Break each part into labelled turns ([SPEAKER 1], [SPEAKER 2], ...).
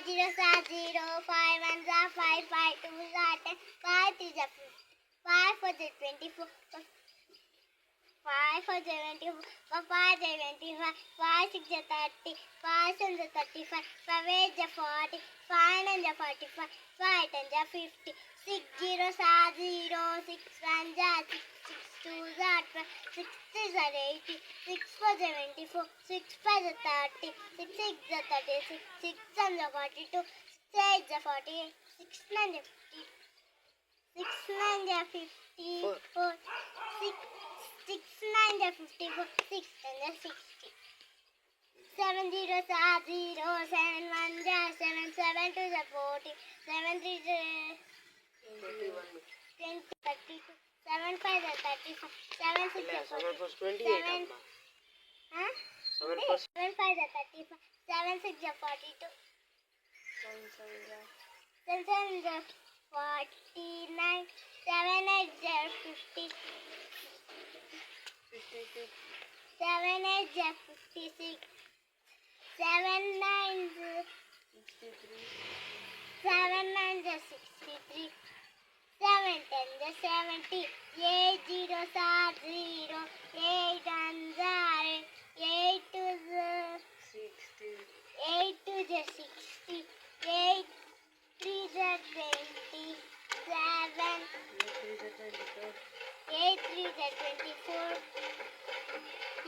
[SPEAKER 1] 5 zeros are 0, 5 ones are 5, 5 twos are 10, 5 threes are 50, 5 fours are 24, 5 fours are 24, 5 are 25, 5 6 are 30, 5 7 are 35, 5 8 are 40, 5 9 are 45, 5 10 are 50, 6 zeros are 0, 6 ones are 6, 6 twos are 12, 6 threes are 80, 6 fours are 24, 6 fives are 30, 6 six are 36, 6 sevens are 42, 6 eights are 48, 6 nines are 50, 6 nines are 54, 6 nines are 54, 6 tens are 60. 7 zeros are 0, 7 ones are 7, 7 twos are 40, 7 threes are 20, 32, 7 fives are 35, 7 six are 40, 7 huh? 7 fives are 35, 7 six are 42, 7 sevens are 49, 7 eights are 50, 7 eights are 56, 7 nines are 63, 7 tens are 70, 8 zeros are 0, 8 ones are 8, 8 twos are 8 twos are 60, 8 threes are 27, 8 threes are 24,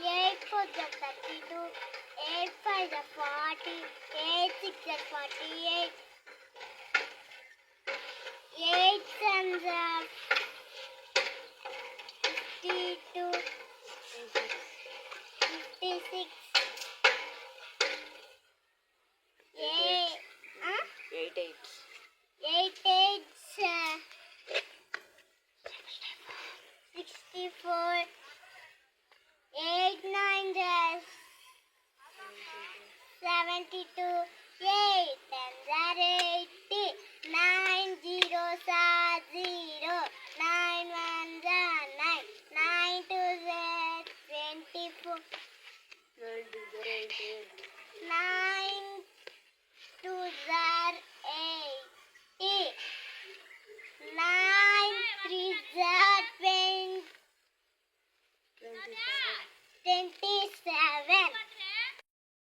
[SPEAKER 1] 8 fours are 32, 8 fives are 40, 8 six are 48, 8 sevens are 52, 56, 8 eights 64, 8 nines 72,